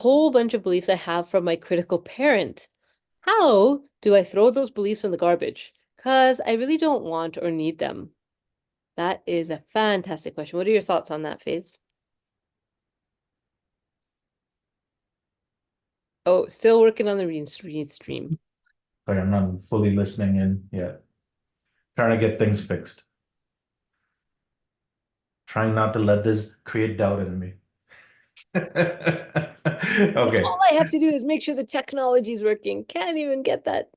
whole bunch of beliefs I have from my critical parent. How do I throw those beliefs in the garbage? Because I really don't want or need them. That is a fantastic question. What are your thoughts on that, Faze? Oh, still working on the read stream. Sorry, I'm not fully listening in yet. Trying to get things fixed. Trying not to let this create doubt in me. Okay. All I have to do is make sure the technology is working. Can't even get that.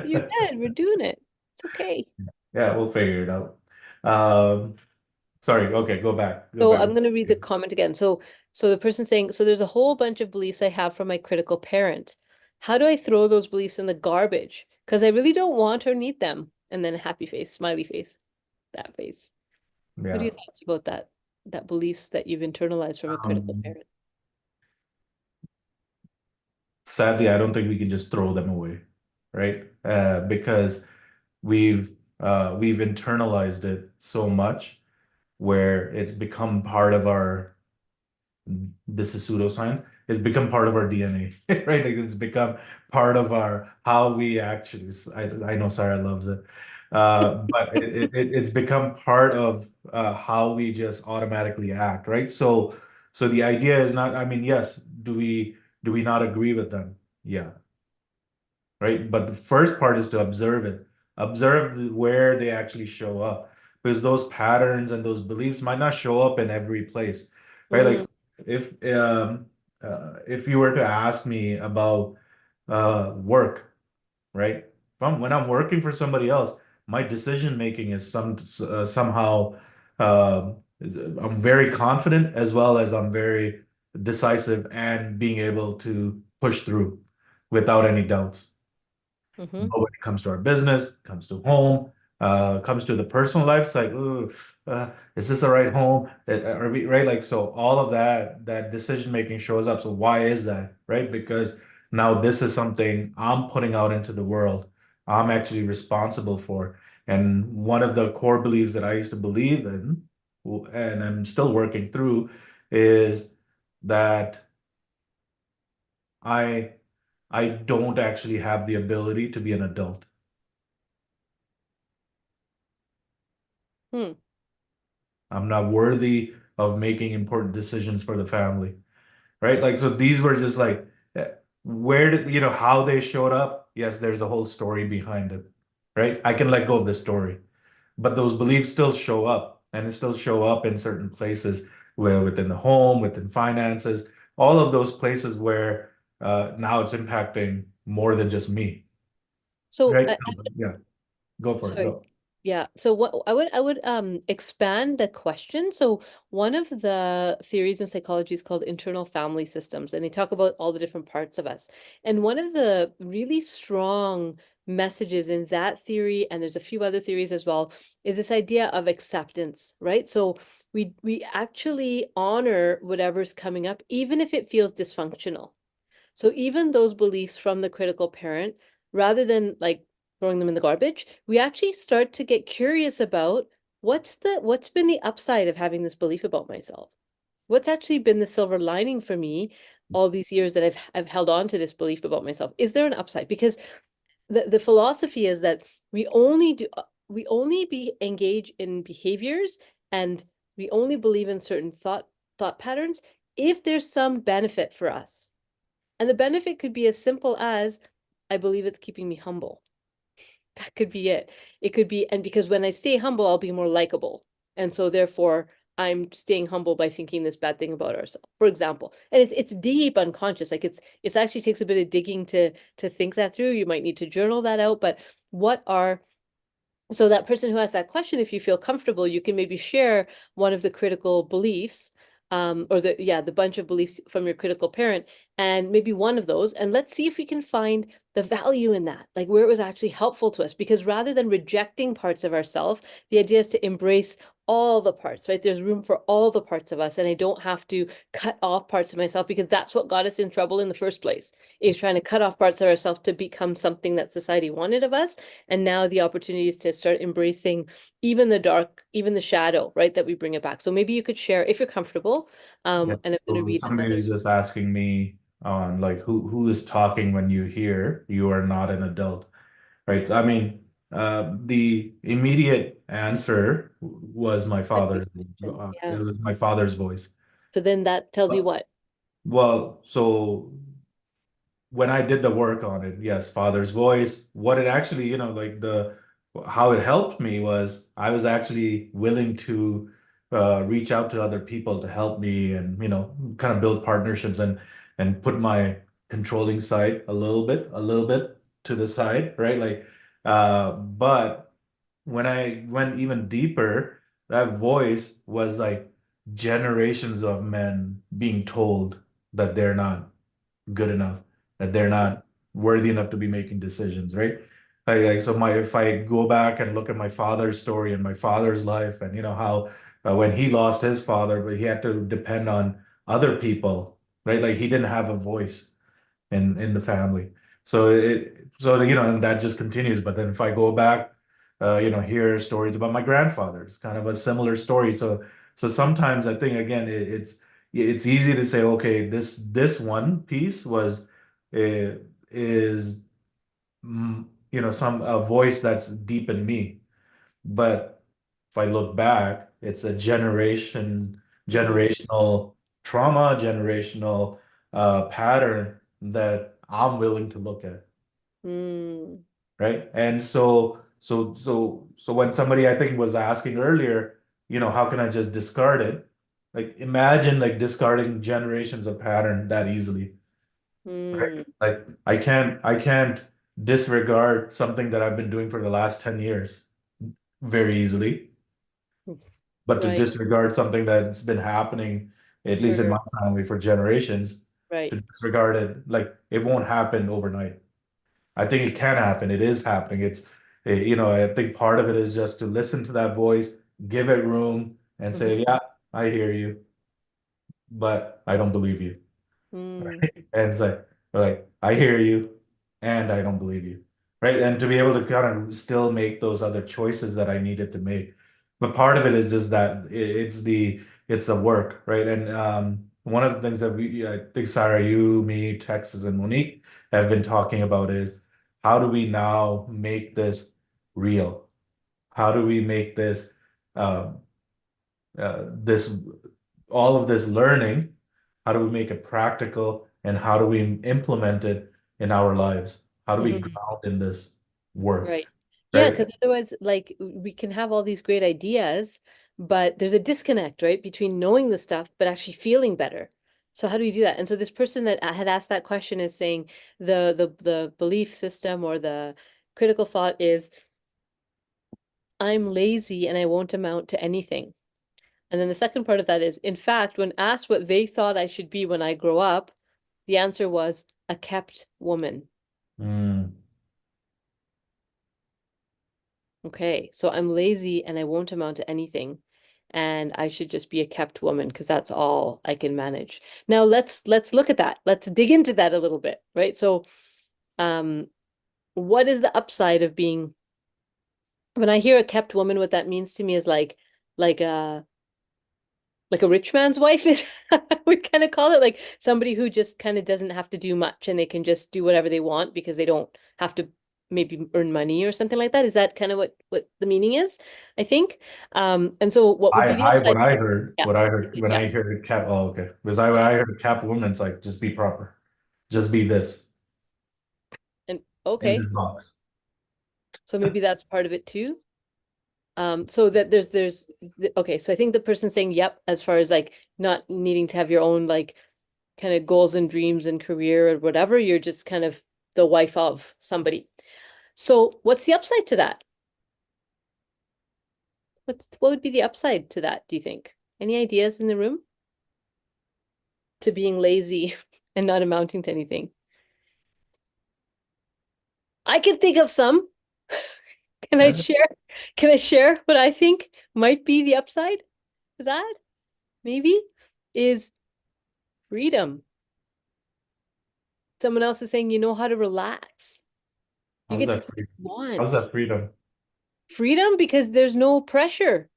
You're good. We're doing it. It's okay. Yeah, we'll figure it out. Um, Sorry. Okay, go back. Go So back. I'm going to read the comment again. So the person saying, so there's a whole bunch of beliefs I have from my critical parent. How do I throw those beliefs in the garbage? Because I really don't want or need them. And then a happy face, smiley face, that face. What are Yeah. your thoughts about that? That beliefs that you've internalized from a critical Um, parent? Sadly, I don't think we can just throw them away, right? Because we've internalized it so much where it's become part of our this is pseudoscience. It's become part of our DNA, right? Like it's become part of our how we actually. I know Sarah loves it, but it's become part of how we just automatically act, right? So the idea is not. I mean, yes, do we not agree with them? Yeah, right. But the first part is to observe it, observe where they actually show up, because those patterns and those beliefs might not show up in every place, right? Like Mm, if if you were to ask me about work, right? When I'm working for somebody else, my decision making is somehow um, I'm very confident as well as I'm very decisive and being able to push through without any doubts. hmm. But when it comes to our business, comes to home, comes to the personal life, it's like, ooh, is this the right home? Are we right? Like, so all of that decision making shows up. So why is that? Right? Because now this is something I'm putting out into the world. I'm actually responsible for. And one of the core beliefs that I used to believe in, and I'm still working through, is that I I don't actually have the ability to be an adult. Hmm. I'm not worthy of making important decisions for the family, right? Like, so these were just like, where did, how they showed up? Yes, there's a whole story behind it, right? I can let go of the story, but those beliefs still show up and it still show up in certain places where within the home, within finances, all of those places where now it's impacting more than just me, So right? Yeah, go for it. sorry. Go. Yeah. So what I would expand the question. So one of the theories in psychology is called internal family systems, and they talk about all the different parts of us. And one of the really strong messages in that theory, and there's a few other theories as well, is this idea of acceptance, right? So we actually honor whatever's coming up, even if it feels dysfunctional. So even those beliefs from the critical parent, rather than like throwing them in the garbage, we actually start to get curious about what's been the upside of having this belief about myself? What's actually been the silver lining for me all these years that I've held on to this belief about myself? Is there an upside? Because the philosophy is that we only be engage in behaviors and we only believe in certain thought patterns if there's some benefit for us. And the benefit could be as simple as I believe it's keeping me humble. That could be it. It could be, and because when I stay humble, I'll be more likable. And so therefore, I'm staying humble by thinking this bad thing about ourselves, for example. And it's deep unconscious. Like it's actually takes a bit of digging to think that through. You might need to journal that out. But what are so that person who asked that question, if you feel comfortable, you can maybe share one of the critical beliefs, or the bunch of beliefs from your critical parent, and maybe one of those, and let's see if we can find the value in that, like where it was actually helpful to us. Because rather than rejecting parts of ourselves, the idea is to embrace all the parts, right? There's room for all the parts of us, and I don't have to cut off parts of myself because that's what got us in trouble in the first place, is trying to cut off parts of ourselves to become something that society wanted of us. And now the opportunity is to start embracing even the dark, even the shadow, right? That we bring it back. So maybe you could share if you're comfortable. Yeah. And I'm going to So read somebody another. is just asking me, on like who is talking when you hear you are not an adult, right? I mean, the immediate answer was my That father. question. It Yeah. was my father's voice. So then that tells you what? Well, so when I did the work on it, yes, father's voice, what it actually, like the how it helped me was I was actually willing to reach out to other people to help me and, kind of build partnerships and put my controlling side a little bit to the side, right? Like, but when I went even deeper, that voice was like generations of men being told that they're not good enough, that they're not worthy enough to be making decisions, right? Like so my if I go back and look at my father's story and my father's life and how when he lost his father, but he had to depend on other people, right? Like he didn't have a voice in the family. And that just continues. But then if I go back, hear stories about my grandfather, it's kind of a similar story. So sometimes I think again it's easy to say, okay, this one piece was is some a voice that's deep in me. But if I look back, it's a Mm, generational trauma, generational pattern that I'm willing to look at, mm, right? And so when somebody I think was asking earlier, how can I just discard it? Like imagine like discarding generations of pattern that easily, right? mm. Like I can't disregard something that I've been doing for the last 10 years very easily. But to Right. disregard something that's been happening, at least in For my family, for generations, right. to disregard it, like it won't happen overnight. I think it can happen. It is happening. I think part of it is just to listen to that voice, give it room, and say, Mhm. yeah, I hear you, but I don't believe you. Mm, Right? And it's like, I hear you and I don't believe you. Right. And to be able to kind of still make those other choices that I needed to make. But part of it is just that it's a work, right? And one of the things that I think Sarah, you, me, Texas, and Monique have been talking about is how do we now make this real? How do we make um, this all of this learning, how do we make it practical and how do we implement it in our lives? How do we mhm. ground in this work, Right. Yeah, right? because otherwise, like, we can have all these great ideas, but there's a disconnect, right, between knowing the stuff but actually feeling better. So how do we do that? And so this person that had asked that question is saying the belief system or the critical thought is I'm lazy and I won't amount to anything. And then the second part of that is, in fact, when asked what they thought I should be when I grow up, the answer was a kept woman. Mm, Okay, so I'm lazy and I won't amount to anything, and I should just be a kept woman because that's all I can manage. Now let's look at that. Let's dig into that a little bit, right? So, um, what is the upside of being, when I hear a kept woman, what that means to me is like a like a rich man's wife is we kind of call it, like somebody who just kind of doesn't have to do much and they can just do whatever they want because they don't have to maybe earn money or something like that. Is that kind of what the meaning is, I think? And so what would be the I what upside to I that? heard, Yeah. what I heard when Yeah. I heard cap, oh, okay. Because when I heard cap woman, it's like just be proper. Just be this And in okay, this box. so maybe that's part of it too. So that okay, so I think the person saying yep, as far as like not needing to have your own like kind of goals and dreams and career or whatever, you're just kind of the wife of somebody. So what's the upside to that? What would be the upside to that, do you think? Any ideas in the room to being lazy and not amounting to anything? I can think of some. Can I Yeah. share? Can I share what I think might be the upside to that? Maybe is freedom. Someone else is saying you know how to relax. You How's get to that do freedom? what you How's want. that freedom? Freedom because there's no pressure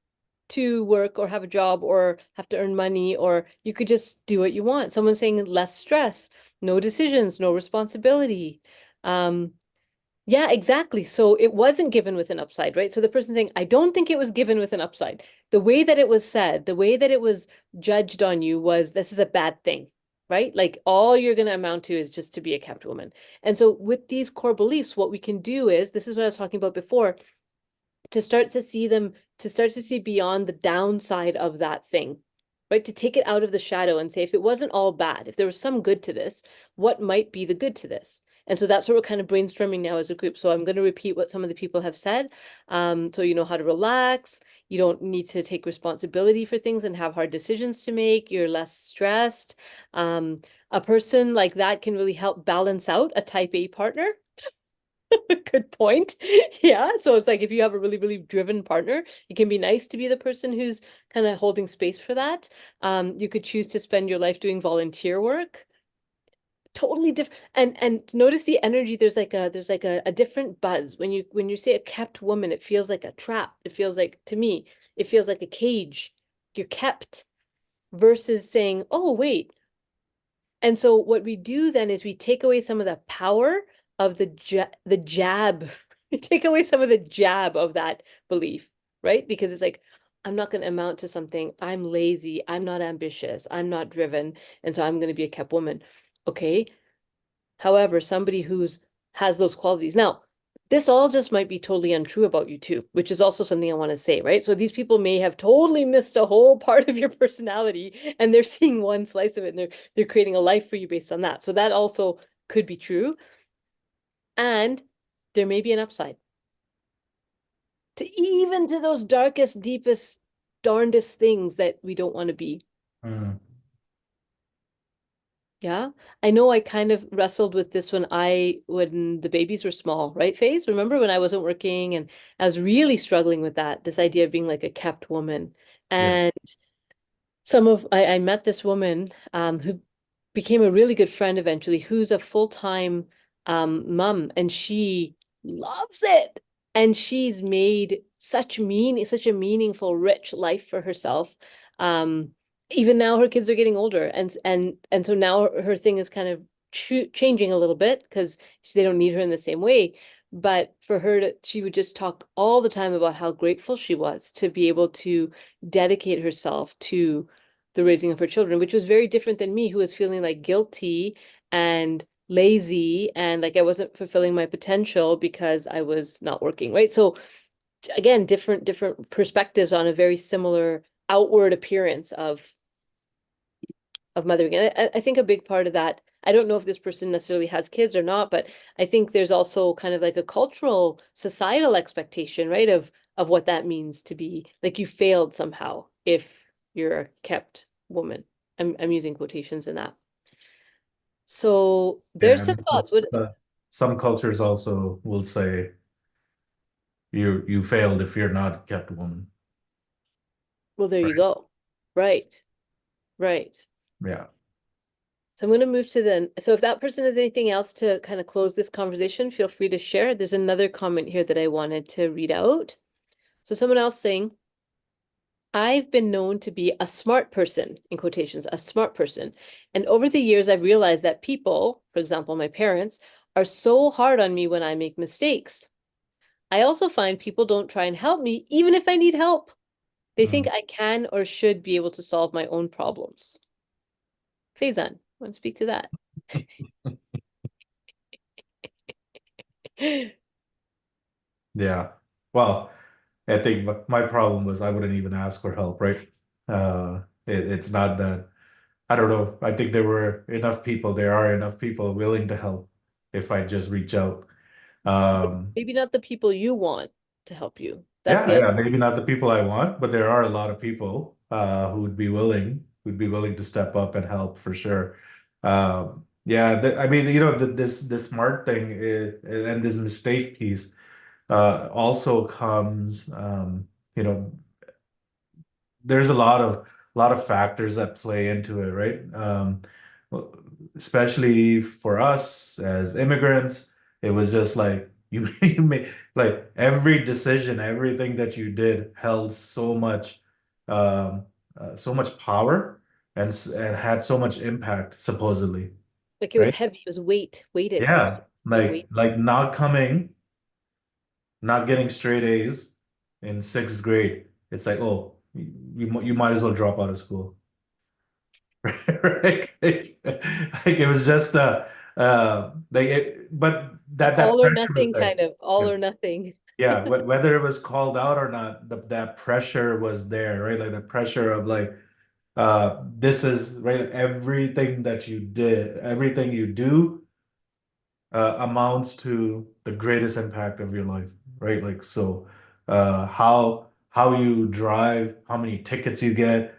to work or have a job or have to earn money, or you could just do what you want. Someone's saying less stress. no decisions, no responsibility. Um, yeah, exactly. So it wasn't given with an upside, right? So the person saying, I don't think it was given with an upside. The way that it was said, the way that it was judged on you was this is a bad thing, right? Like all you're going to amount to is just to be a kept woman. And so with these core beliefs, what we can do is, this is what I was talking about before, to start to see them, to start to see beyond the downside of that thing, right? To take it out of the shadow and say, if it wasn't all bad, if there was some good to this, what might be the good to this? And so that's what we're kind of brainstorming now as a group. So I'm going to repeat what some of the people have said. So you know how to relax. You don't need to take responsibility for things and have hard decisions to make. You're less stressed. A person like that can really help balance out a type A partner. Good point. Yeah. So it's like if you have a really, really driven partner, it can be nice to be the person who's kind of holding space for that. You could choose to spend your life doing volunteer work. Totally different. And notice the energy. There's like a different buzz. When you say a kept woman, it feels like a trap. It feels like, to me, it feels like a cage. You're kept versus saying, oh, wait, and so what we do then is we take away some of the power of the jab. We take away some of the jab of that belief, right? Because it's like, I'm not going to amount to something. I'm lazy. I'm not ambitious. I'm not driven. And so I'm going to be a kept woman. Okay. However, somebody who's has those qualities. Now, this all just might be totally untrue about you too, which is also something I want to say, right? So these people may have totally missed a whole part of your personality and they're seeing one slice of it and they're creating a life for you based on that. So that also could be true. And there may be an upside to even to those darkest, deepest, darndest things that we don't want to be. Mm. Yeah. I know I kind of wrestled with this when the babies were small, right, Faze? Remember when I wasn't working and I was really struggling with that, this idea of being like a kept woman. Yeah. And I met this woman who became a really good friend eventually, who's a full-time mom, and she loves it. And she's made such a meaningful, rich life for herself. Um, Even now her kids are getting older, and so now her thing is kind of changing a little bit because they don't need her in the same way. But for her to, she would just talk all the time about how grateful she was to be able to dedicate herself to the raising of her children, which was very different than me, who was feeling like guilty and lazy and like I wasn't fulfilling my potential because I was not working, right? So again, different perspectives on a very similar outward appearance of mothering. And I think a big part of that, I don't know if this person necessarily has kids or not, but I think there's also kind of like a cultural, societal expectation, right, of what that means to be like you failed somehow if you're a kept woman. I'm using quotations in that. So Yeah. there's some And thoughts. What, some cultures also will say you failed if you're not a kept woman. well, there you Right. go. Right, right. Yeah. So I'm going to move to so if that person has anything else to kind of close this conversation, feel free to share. There's another comment here that I wanted to read out. So someone else saying, I've been known to be a smart person, in quotations, a smart person. And over the years, I've realized that people, for example, my parents, are so hard on me when I make mistakes. I also find people don't try and help me, even if I need help. They think Mm. I can or should be able to solve my own problems. Faizan, want to speak to that? Yeah. Well, I think my problem was I wouldn't even ask for help, right? It's not that, I don't know. I think there are enough people willing to help if I just reach out. Um, Maybe not the people you want to help you. That's yeah, the yeah, maybe not the people I want, but there are a lot of people who would be willing to step up and help for sure. Yeah, I mean, this smart thing and this mistake piece also comes, you know, there's a lot of factors that play into it, right? Well, especially for us as immigrants, it was just like you made like every decision, everything that you did held so much power and had so much impact, supposedly. Like it was right? heavy, it was weighted. Yeah, The weight. like not coming, not getting straight A's in sixth grade. It's like, oh, you might as well drop out of school. Right? Like it was just but Like that all or pressure was nothing there. kind of, all Yeah. or nothing. Yeah, whether it was called out or not, that pressure was there, right? Like the pressure of like, this is right, everything that you did, everything you do, amounts to the greatest impact of your life, right? Like so, how you drive, how many tickets you get,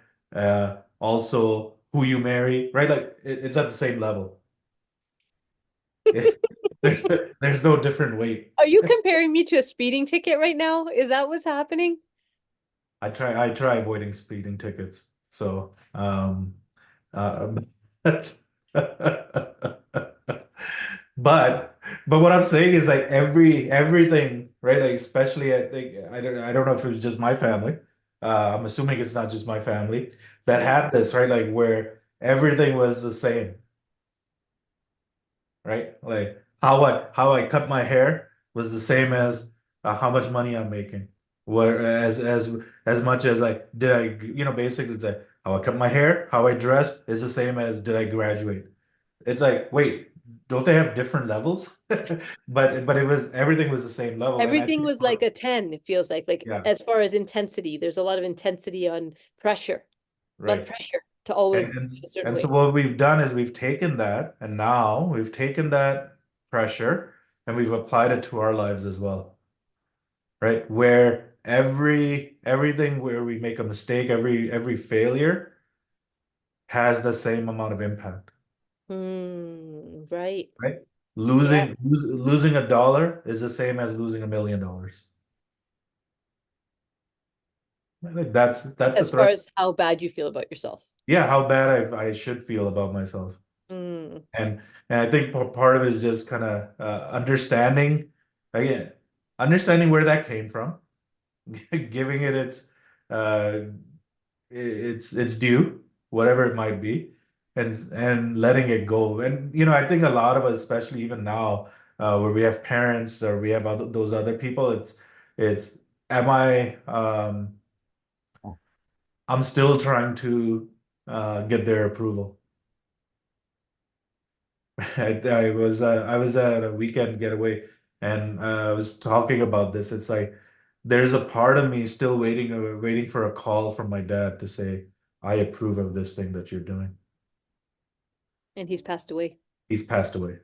also who you marry, right? Like it's at the same level. It, there's no different weight. Are you comparing me to a speeding ticket right now? Is that what's happening? I try avoiding speeding tickets. So, but but what I'm saying is like everything, right? Like especially I think I don't know if it was just my family. I'm assuming it's not just my family that Mm. had this, right? Like where everything was the same, right? Like how I cut my hair was the same as, how much money I'm making. Whereas as much as like did I, basically it's like how I cut my hair, how I dress is the same as did I graduate. It's like, wait, don't they have different levels? But it was everything was the same level, and I Everything think was like a 10, it feels like yeah, as far as intensity, there's a lot of intensity on pressure, a lot of right. pressure to And, always and a certain and so way. what we've done is we've taken that, and now we've taken that pressure and we've applied it to our lives as well, right? Where everything where we make a mistake, every failure has the same amount of impact, Right. right? Yeah. Losing $1 is the same as losing $1 million. Like that's a As far threat. as how bad you feel about yourself. Yeah, how bad I should feel about myself. Mm. And and I think part of it is just kind of, understanding, again, understanding where that came from, giving it uh its due, whatever it might be, and letting it go. And I think a lot of us, especially even now, where we have parents or we have those other people, it's am I I'm still trying to, get their approval. I was at a weekend getaway, and I was talking about this. It's like there's a part of me still waiting for a call from my dad to say, I approve of this thing that you're doing. And he's passed away. He's passed away.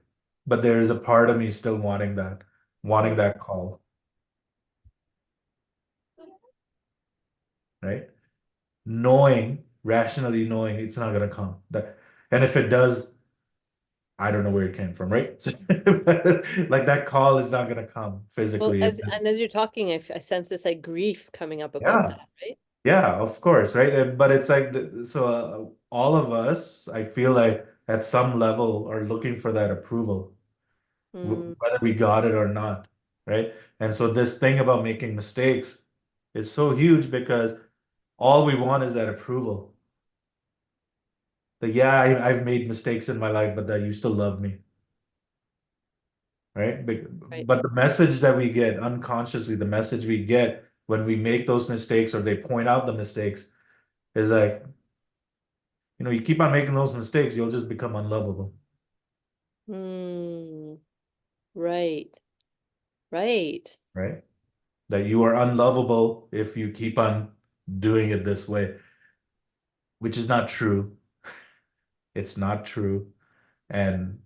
But there is a part of me still wanting Mm. that call, right? Rationally knowing it's not gonna come. And if it does, I don't know where it came from, right? Like that call is not gonna come Well, physically. as you're talking, I sense this like grief coming up about Yeah. that, right? Yeah, of course, right? But it's like so, all of us, I feel like at some level are looking for that approval, Mm. whether we got it or not, right? And so this thing about making mistakes is so huge because all we want is that approval. That yeah, I've made mistakes in my life, but that you still love me, right? Right. But the message that we get unconsciously, the message we get when we make those mistakes or they point out the mistakes is like, you keep on making those mistakes, you'll just become unlovable, Mm. Right. Right. right? That you are unlovable if you keep on doing it this way, which is not true. It's not true. And,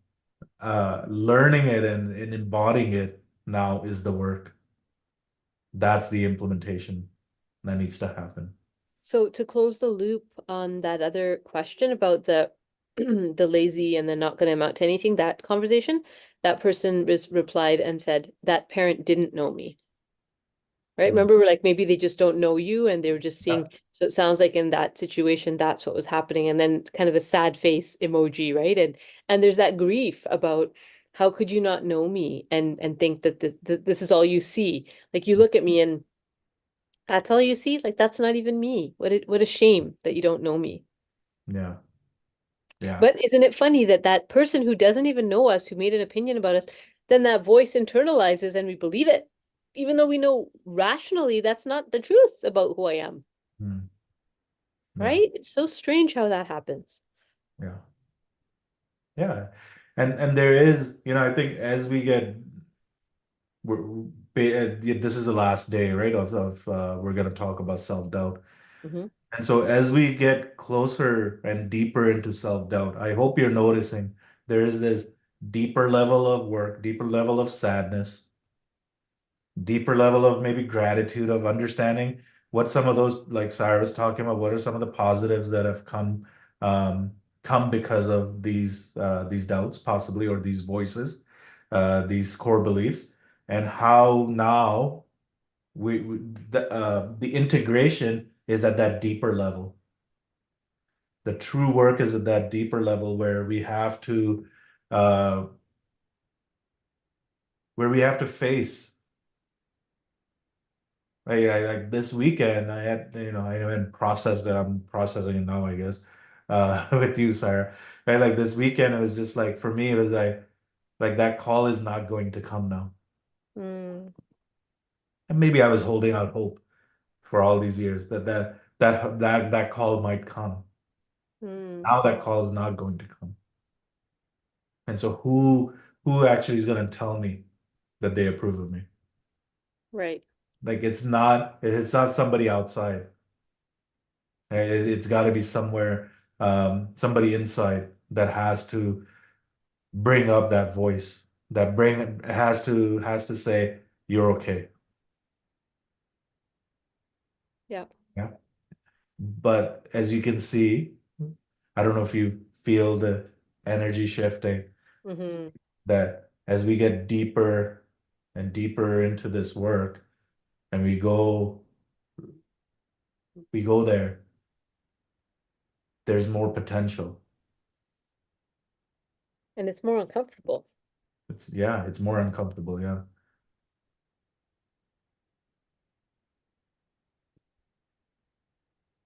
learning it and embodying it now is the work. That's the implementation that needs to happen. So to close the loop on that other question about the the lazy and the not going to amount to anything, that conversation, that person replied and said, that parent didn't know me. Right? Mm. Remember, we're like maybe they just don't know you and they were just Yeah. seeing. So it sounds like in that situation, that's what was happening. And then kind of a sad face emoji, right? And there's that grief about how could you not know me and think that this is all you see? Like you look at me and that's all you see? Like that's not even me. What a shame that you don't know me. Yeah. Yeah. But isn't it funny that that person who doesn't even know us, who made an opinion about us, then that voice internalizes and we believe it, even though we know rationally that's not the truth about who I am, Mm. Yeah. right? It's so strange how that happens. Yeah. Yeah. And there is, I think as we get this is the last day, right? Of we're gonna talk about self-doubt. Hmm. And so as we get closer and deeper into self-doubt, I hope you're noticing there is this deeper level of work, deeper level of sadness, deeper level of maybe gratitude, of understanding what some of those, like Sarah was talking about, what are some of the positives that have um, come because of these doubts, possibly, or these voices, these core beliefs, and how now we the integration is at that deeper level. The true work is at that deeper level uh, where we have to face. Like this weekend, I had, I haven't processed it. I'm processing it now, I guess, with you, Sarah. Right, like this weekend, it was just like for me, it was like that call is not going to come now. Mm, And maybe I was holding out hope for all these years that call might come. mm, Now that call is not going to come. And so who actually is going to tell me that they approve of me? right. Like it's not somebody outside. It's got to be somewhere, somebody inside that has to bring up that voice, that bring has to say you're okay. Yeah. Yeah. But as you can see, I don't know if you feel the energy shifting, Hmm. that as we get deeper and deeper into this work and we go there, there's more potential. And it's more uncomfortable. It's more uncomfortable, yeah.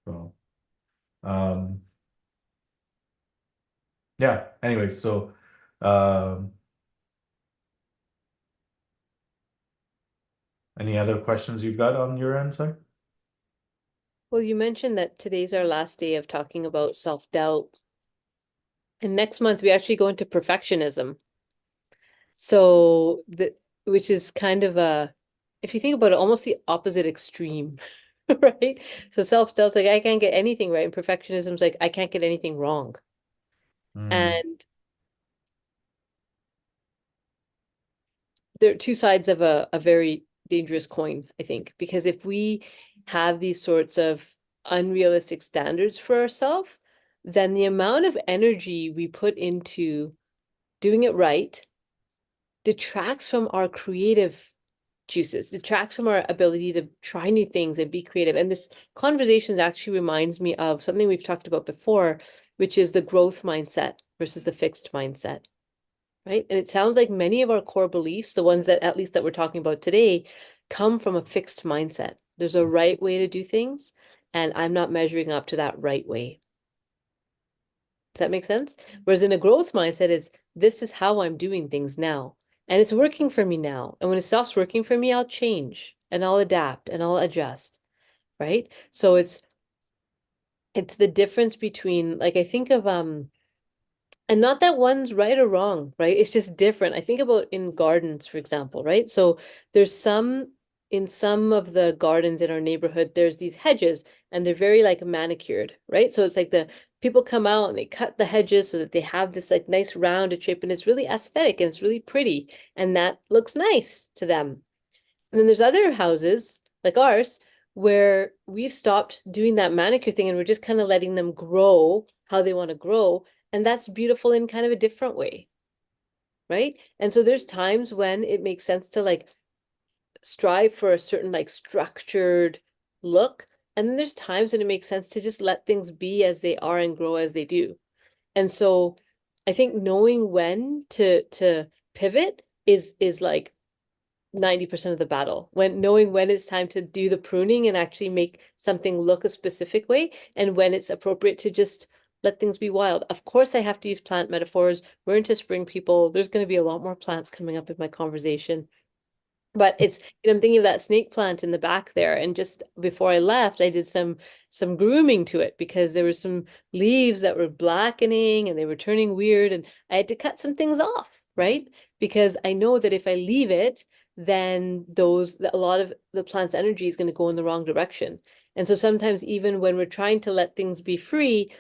So um yeah, anyway, so um any other questions you've got on your end, sir? Well, you mentioned that today's our last day of talking about self-doubt. And next month we actually go into perfectionism. So the which is kind of a, if you think about it, almost the opposite extreme, right? So self-doubt's like I can't get anything right, and perfectionism's like I can't get anything wrong. Mm, And they're two sides of a very dangerous coin, I think, because if we have these sorts of unrealistic standards for ourselves, then the amount of energy we put into doing it right detracts from our creative juices, detracts from our ability to try new things and be creative. And this conversation actually reminds me of something we've talked about before, which is the growth mindset versus the fixed mindset, right? And it sounds like many of our core beliefs, the ones that at least that we're talking about today, come from a fixed mindset. There's a right way to do things, and I'm not measuring up to that right way. Does that make sense? Whereas in a growth mindset is this is how I'm doing things now. And it's working for me now. And when it stops working for me, I'll change and I'll adapt and I'll adjust, right? So it's the difference between, like, I think of and not that one's right or wrong, right? It's just different. I think about in gardens, for example, right? So there's in some of the gardens in our neighborhood, there's these hedges and they're very like manicured, right? So it's like the people come out and they cut the hedges so that they have this like nice rounded shape and it's really aesthetic and it's really pretty and that looks nice to them. And then there's other houses like ours where we've stopped doing that manicure thing and we're just kind of letting them grow how they want to grow. And that's beautiful in kind of a different way, right? And so there's times when it makes sense to like strive for a certain like structured look. And then there's times when it makes sense to just let things be as they are and grow as they do. And so I think knowing when to pivot is like 90% of the battle, when knowing when it's time to do the pruning and actually make something look a specific way and when it's appropriate to just let things be wild. Of course, I have to use plant metaphors. We're into spring people. There's going to be a lot more plants coming up in my conversation. But it's, I'm thinking of that snake plant in the back there. And just before I left, I did some grooming to it because there were some leaves that were blackening and they were turning weird. And I had to cut some things off, right? Because I know that if I leave it, then a lot of the plant's energy is going to go in the wrong direction. And so sometimes even when we're trying to let things be free,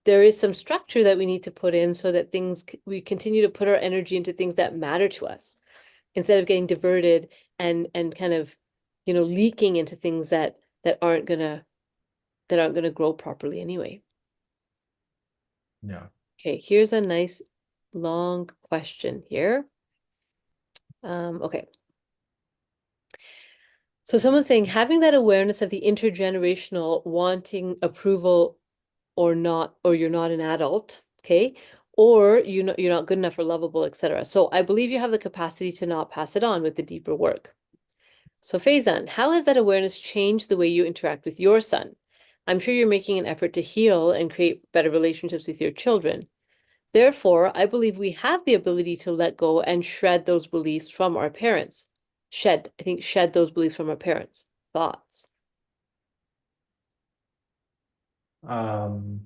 there is some structure that we need to put in so that we continue to put our energy into things that matter to us instead of getting diverted and kind of, leaking into things that aren't gonna grow properly anyway. Yeah. Okay, here's a nice long question here. Okay. So someone's saying having that awareness of the intergenerational wanting approval or not, or you're not an adult, okay? Or you're not good enough or lovable, etc. So I believe you have the capacity to not pass it on with the deeper work. So Faizan, how has that awareness changed the way you interact with your son? I'm sure you're making an effort to heal and create better relationships with your children. Therefore, I believe we have the ability to let go and shred those beliefs from our parents. Shed those beliefs from our parents. Thoughts? Um,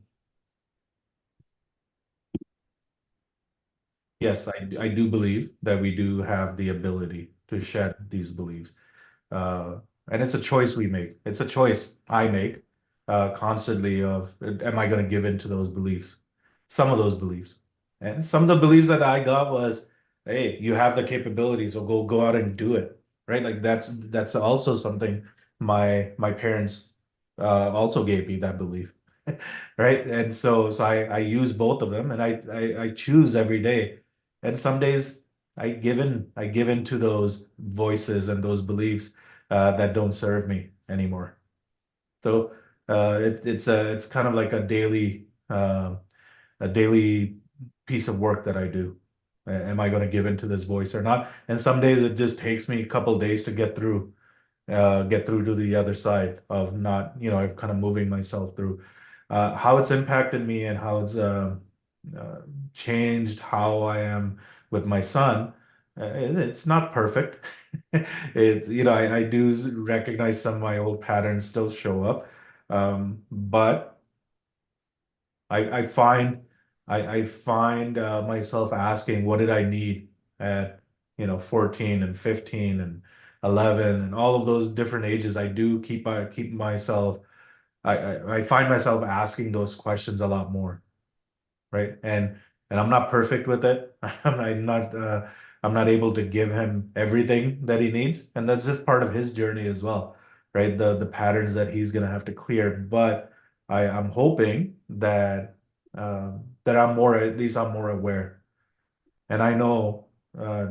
yes, I do believe that we do have the ability to shed these beliefs. Uh, and it's a choice we make. It's a choice I make constantly of, am I going to give in to those beliefs? Some of those beliefs. And some of the beliefs that I got was, hey, you have the capabilities, so go out and do it. Right? Like that's also something my parents also gave me that belief. Right? And so I use both of them and I choose every day. And some days I give in to those voices and those beliefs that don't serve me anymore. So it's kind of like a daily piece of work that I do. Am I going to give in to this voice or not? And some days it just takes me a couple days to get through to the other side of not, kind of moving myself through. How it's impacted me and how it's uh, changed how I am with my son. It's not perfect. It's, I do recognize some of my old patterns still show up. But I find I find myself asking, what did I need at 14 and 15 and 11 and all of those different ages. I do keep myself I find myself asking those questions a lot more, right? And I'm not perfect with it. I'm not able to give him everything that he needs, and that's just part of his journey as well, right? The patterns that he's gonna have to clear. But I'm hoping that that at least I'm more aware, and I know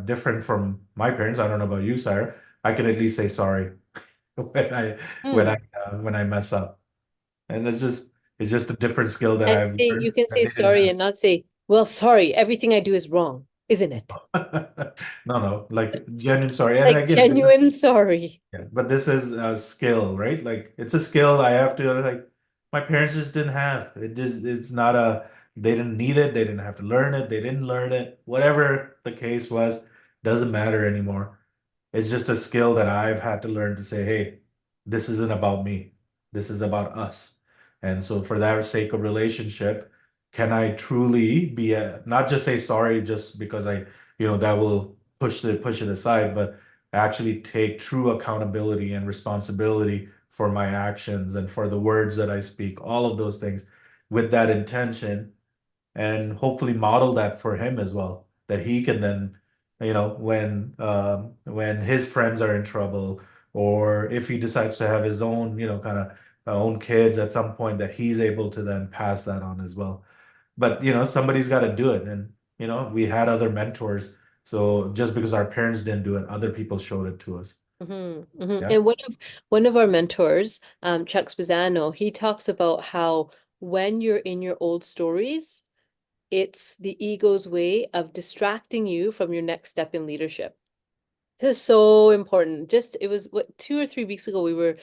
different from my parents. I don't know about you, Sire. I can at least say sorry when I Hmm. when I mess up, and it's just a different skill that And I've you learned can that say they didn't sorry have. and not say, well, sorry, everything I do is wrong, isn't it? No, no, like genuine sorry. And Like again, genuine sorry. but this is a skill, right? Like it's a skill I have to like my parents just didn't have. It's not they didn't need it, they didn't have to learn it, they didn't learn it. Whatever the case was, doesn't matter anymore. It's just a skill that I've had to learn to say, hey, this isn't about me. This is about us. And so for that sake of relationship, can I truly not just say sorry just because that will push it aside, but actually take true accountability and responsibility for my actions and for the words that I speak, all of those things with that intention and hopefully model that for him as well, that he can then, when his friends are in trouble, or if he decides to have his own, kind of own kids at some point, that he's able to then pass that on as well. But somebody's got to do it, and we had other mentors. So just because our parents didn't do it, other people showed it to us. Yeah. And one of our mentors, Chuck Spezzano, he talks about how when you're in your old stories, it's the ego's way of distracting you from your next step in leadership. This is so important. It was what 2 or 3 weeks ago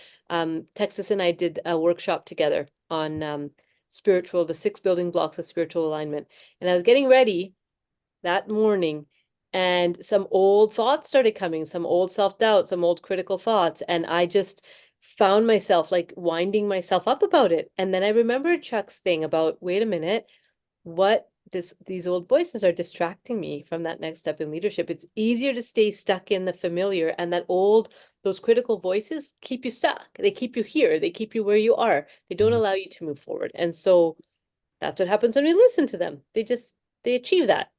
Texas and I did a workshop together on spiritual, the 6 building blocks of spiritual alignment. And I was getting ready that morning, and some old thoughts started coming, some old self-doubt, some old critical thoughts, and I just found myself like winding myself up about it. And then I remembered Chuck's thing about, wait a minute, what these old voices are distracting me from that next step in leadership. It's easier to stay stuck in the familiar, and those critical voices keep you stuck. They keep you here. They keep you where you are. They don't Mhm. allow you to move forward. And so that's what happens when we listen to them. They achieve that.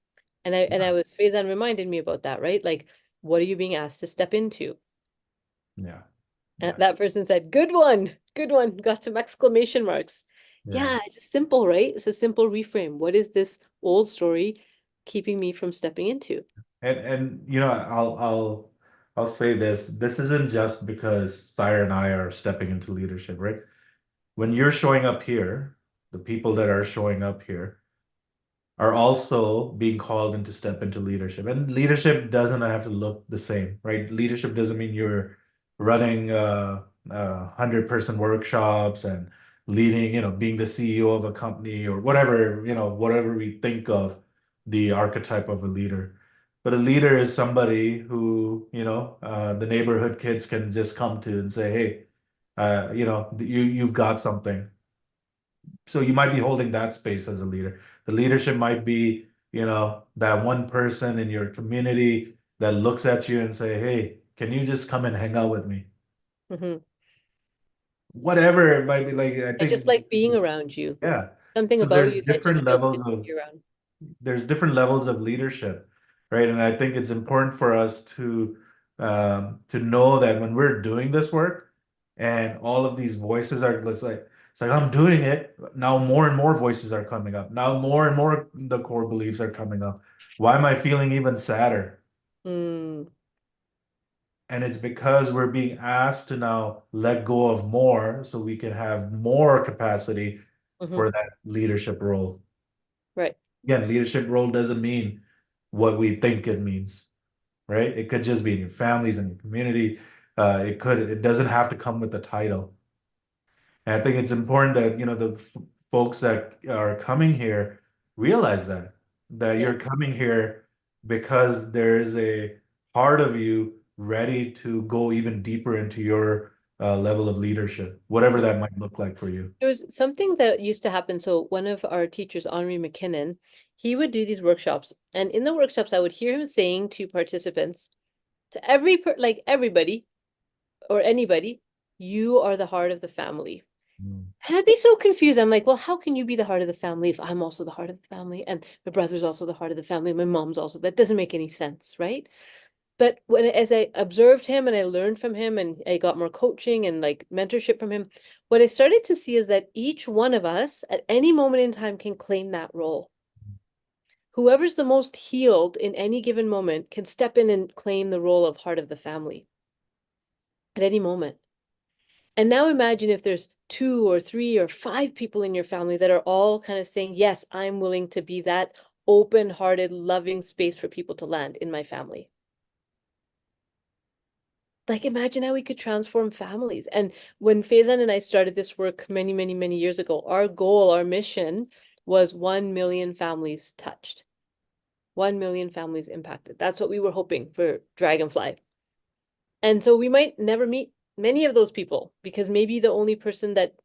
And I was Faizan reminded me about that, right? Like, what are you being asked to step into? Yeah. And Yeah. that person said, good one, good one, got some exclamation marks. Yeah. Yeah, it's just simple, right? It's a simple reframe. What is this old story keeping me from stepping into? And you know, I'll say this. This isn't just because Sire and I are stepping into leadership, right? When you're showing up here, the people that are showing up here are also being called into step into leadership. And leadership doesn't have to look the same, right? Leadership doesn't mean you're running 100-person workshops and leading, being the CEO of a company or whatever, whatever we think of the archetype of a leader. But a leader is somebody who, the neighborhood kids can just come to and say, hey, you've got something. So you might be holding that space as a leader. The leadership might be, that one person in your community that looks at you and say, hey, can you just come and hang out with me? Hmm. Whatever it might be, like, I I just think, like being around you. yeah. Something So about you that just feels good to be around. there's different levels of leadership, right? And I think it's important for us to know that when we're doing this work and all of these voices are it's like I'm doing it now, more and more voices are coming up now, more and more the core beliefs are coming up. Why am I feeling even sadder? Mm, And it's because we're being asked to now let go of more so we can have more capacity hmm. for that leadership role. Right. Again, leadership role doesn't mean what we think it means, right? It could just be in your families and your community. It doesn't have to come with a title. And I think it's important that, the folks that are coming here realize that Yeah. you're coming here because there is a part of you ready to go even deeper into your level of leadership, whatever that might look like for you. There was something that used to happen. So one of our teachers, Henri McKinnon, he would do these workshops. And in the workshops, I would hear him saying to participants, to like everybody or anybody, you are the heart of the family. Mm. And I'd be so confused. I'm like, well, how can you be the heart of the family if I'm also the heart of the family and my brother's also the heart of the family, my mom's also? That doesn't make any sense, right? But as I observed him and I learned from him and I got more coaching and like mentorship from him, what I started to see is that each one of us at any moment in time can claim that role. Whoever's the most healed in any given moment can step in and claim the role of heart of the family at any moment. And now imagine if there's 2 or 3 or 5 people in your family that are all kind of saying, yes, I'm willing to be that open-hearted, loving space for people to land in my family. Like imagine how we could transform families. And when Faizan and I started this work many, many, many years ago, our goal, our mission was 1 million families touched, 1 million families impacted. That's what we were hoping for Dragonfly. And so we might never meet many of those people because maybe the only person that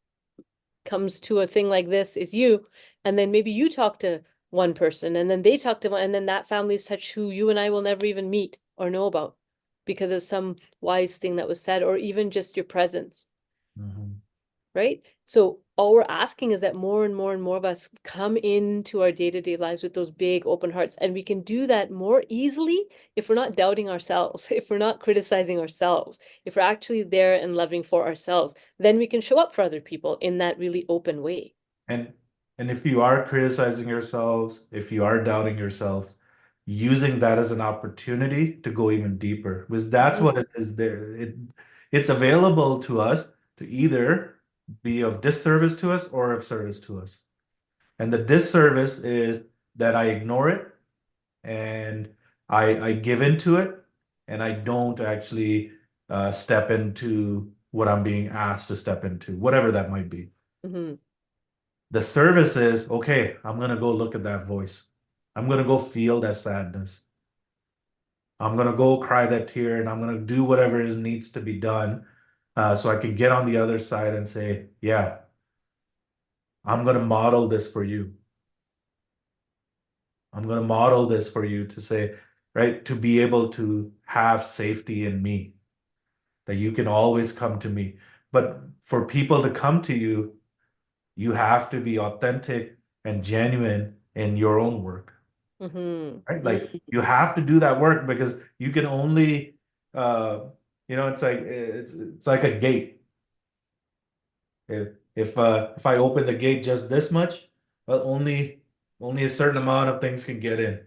comes to a thing like this is you. And then maybe you talk to one person and then they talk to one, and then that family's touched who you and I will never even meet or know about because of some wise thing that was said or even just your presence, Mhm. right? So all we're asking is that more and more and more of us come into our day-to-day lives with those big open hearts. And we can do that more easily if we're not doubting ourselves, if we're not criticizing ourselves, if we're actually there and loving for ourselves, then we can show up for other people in that really open way. And and if you are criticizing yourselves, if you are doubting yourselves, using that as an opportunity to go even deeper, because that's Mhm. what it is there. It's available to us to either be of disservice to us or of service to us. And the disservice is that I ignore it and I give into it and I don't actually step into what I'm being asked to step into, whatever that might be. Mhm. The service is, okay, I'm gonna go look at that voice. I'm gonna go feel that sadness. I'm gonna go cry that tear and I'm gonna do whatever is needs to be done so I can get on the other side and say, yeah, I'm gonna model this for you. I'm gonna model this for you to say, right, to be able to have safety in me, that you can always come to me. But for people to come to you, you have to be authentic and genuine in your own work, Mm-hmm. right? Like you have to do that work because you can only, uh, it's like a gate. If I open the gate just this much, well, only a certain amount of things can get in.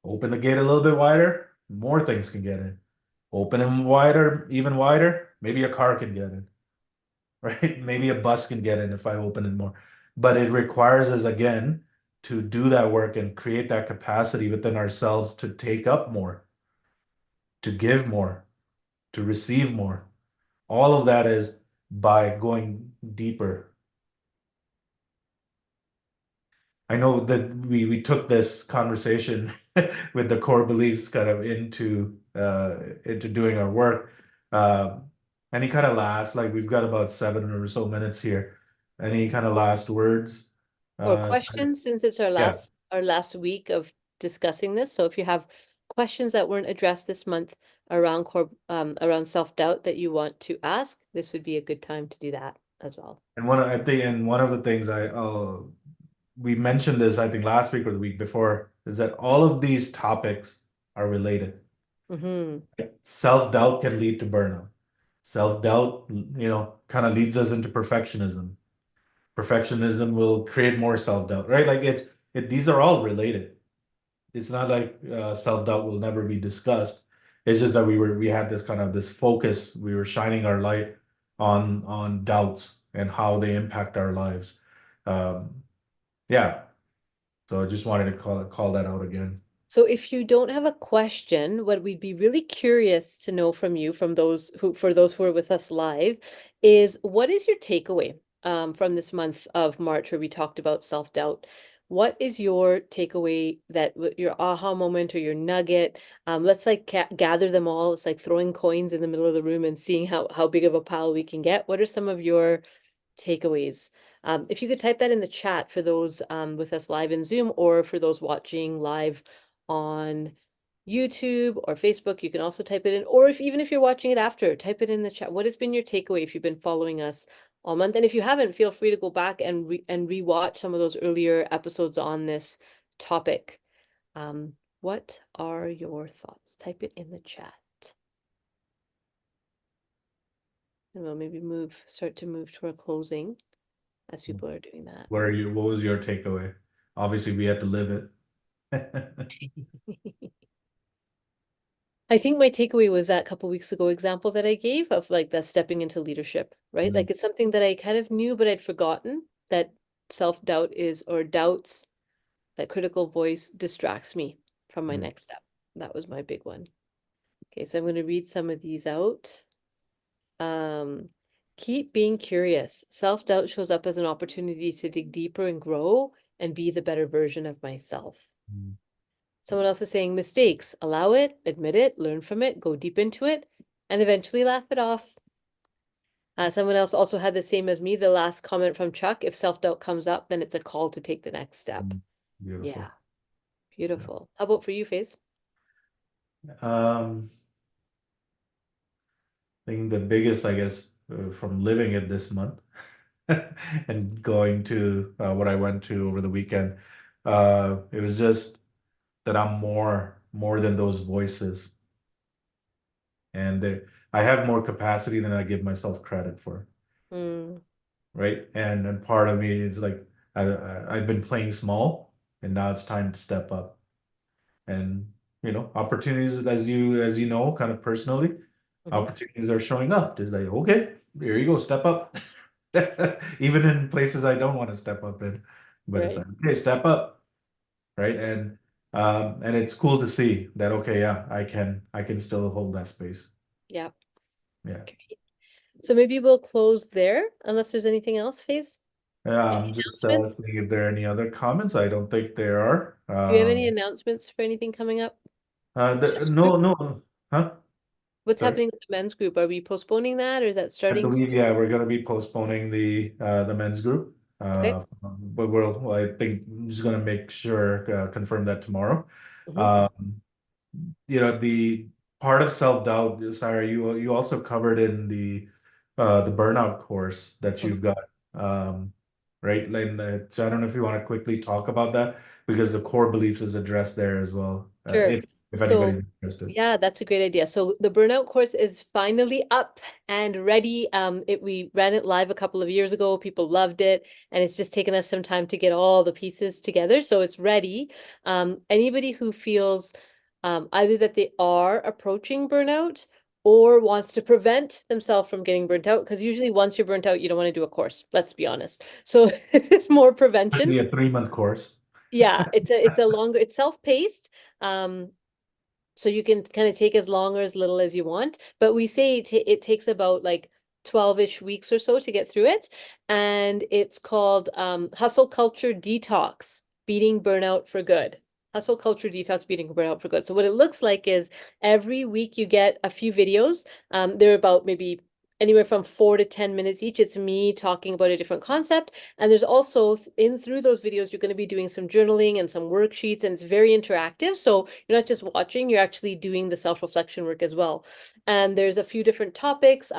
Open the gate a little bit wider, more things can get in. Open them wider, even wider, maybe a car can get in, right? Maybe a bus can get in if I open it more. But it requires us again to do that work and create that capacity within ourselves to take up more, to give more, to receive more. All of that is by going deeper. I know that we took this conversation with the core beliefs kind of into doing our work. Any kind of last, like we've got about 7 or so minutes here. Any kind of last words? Or Uh, questions, since it's yeah. our last week of discussing this. So if you have questions that weren't addressed this month around around self-doubt that you want to ask, this would be a good time to do that as well. And I think, and one of the things we mentioned this, I think last week or the week before, is that all of these topics are related. Mm-hmm. Self-doubt can lead to burnout. Self-doubt, kind of leads us into perfectionism. Perfectionism will create more self-doubt, right? Like these are all related. It's not like self-doubt will never be discussed. It's just that we had this kind of this focus. We were shining our light on doubts and how they impact our lives. Um, yeah. So I just wanted to call that out again. So if you don't have a question, what we'd be really curious to know from you, from for those who are with us live, is what is your takeaway from this month of March where we talked about self-doubt? What is your takeaway, your aha moment or your nugget? Let's like gather them all. It's like throwing coins in the middle of the room and seeing how big of a pile we can get. What are some of your takeaways? If you could type that in the chat for those with us live in Zoom or for those watching live on YouTube or Facebook, you can also type it in, or even if you're watching it after, type it in the chat. What has been your takeaway if you've been following us all month? And if you haven't, feel free to go back and rewatch some of those earlier episodes on this topic. What are your thoughts? Type it in the chat. And we'll maybe start to move toward closing as people are doing that. What was your takeaway? Obviously, we had to live it. I think my takeaway was that couple weeks ago example that I gave of like the stepping into leadership, right? Mm, Like it's something that I kind of knew, but I'd forgotten that self-doubt is, or doubts, that critical voice distracts me from my mm, next step. That was my big one. Okay, so I'm going to read some of these out. Um, Keep being curious. Self-doubt shows up as an opportunity to dig deeper and grow and be the better version of myself. mm, Someone else is saying mistakes. Allow it, admit it, learn from it, go deep into it, and eventually laugh it off. Someone else also had the same as me. The last comment from Chuck, if self-doubt comes up, then it's a call to take the next step. mm. Yeah, Beautiful. Yeah. beautiful. How about for you, Faze? I think the biggest, I guess, from living it this month and going to what I went to over the weekend, it was just that I'm more than those voices, and I have more capacity than I give myself credit for, Mm, right? And part of me is like I've been playing small, and now it's time to step up. And opportunities, as you know, kind of personally, mhm. opportunities are showing up. It's like, okay, here you go, step up. Even in places I don't want to step up in, but it's Right. like, okay, step up, right? And it's cool to see that, okay, yeah, I can still hold that space. Yeah. Yeah. Okay. So maybe we'll close there, unless there's anything else, Faze. Yeah, Any I'm just announcements? seeing if there are any other comments. I don't think there are. Do you have any announcements for anything coming up? Men's No, group? no, huh? What's Sorry. happening with the men's group? Are we postponing that or is that I starting believe, soon? yeah, we're gonna be postponing the men's group. Okay. But well, I think I'm just gonna make sure confirm that tomorrow. Mhm. Um, the part of self-doubt, Sarah, you also covered in the burnout course that Mhm. you've got. Right? Like, so I don't know if you want to quickly talk about that because the core beliefs is addressed there as well. Sure. If So, anybody's interested. yeah, that's a great idea. So the burnout course is finally up and ready. We ran it live a couple of years ago. People loved it, and it's just taken us some time to get all the pieces together. So it's ready. Anybody who feels either that they are approaching burnout or wants to prevent themselves from getting burnt out, because usually once you're burnt out, you don't want to do a course. Let's be honest. So it's more prevention. Especially a 3-month course. Yeah, it's a longer, it's self-paced. Um, so you can kind of take as long or as little as you want, but we say it takes about like 12-ish weeks or so to get through it. And it's called Hustle Culture Detox, Beating Burnout for Good. Hustle Culture Detox, Beating Burnout for Good. So what it looks like is every week you get a few videos. They're about maybe anywhere from 4 to 10 minutes each. It's me talking about a different concept. And there's also in through those videos, you're going to be doing some journaling and some worksheets, and it's very interactive. So you're not just watching, you're actually doing the self-reflection work as well. And there's a few different topics.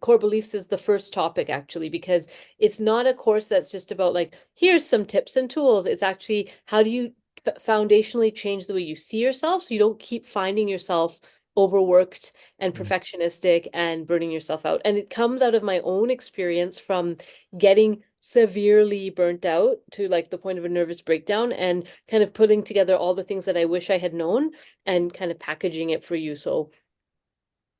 Core beliefs is the first topic actually, because it's not a course that's just about like, here's some tips and tools. It's actually how do you foundationally change the way you see yourself so you don't keep finding yourself overworked and perfectionistic and burning yourself out. And it comes out of my own experience from getting severely burnt out to like the point of a nervous breakdown and kind of putting together all the things that I wish I had known and kind of packaging it for you. So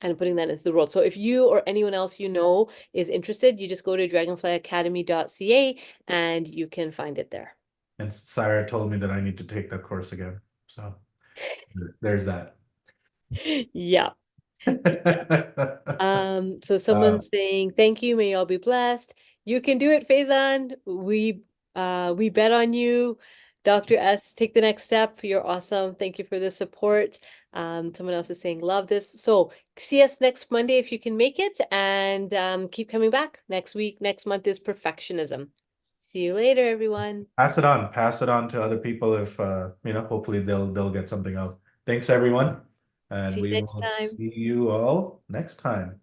kind of putting that into the world. So if you or anyone else you know is interested, you just go to dragonflyacademy.ca and you can find it there. And Sarah told me that I need to take that course again. So there's that. Yeah. So Uh, someone's saying, thank you, may you all be blessed. You can do it, Faizan. We bet on you. Dr. S, take the next step. You're awesome. Thank you for the support. Someone else is saying, love this. So see us next Monday if you can make it, and keep coming back. Next week, next month is perfectionism. See you later, everyone. pass it on to other people if hopefully they'll get something out. Thanks everyone, and See you we next will time. see you all next time.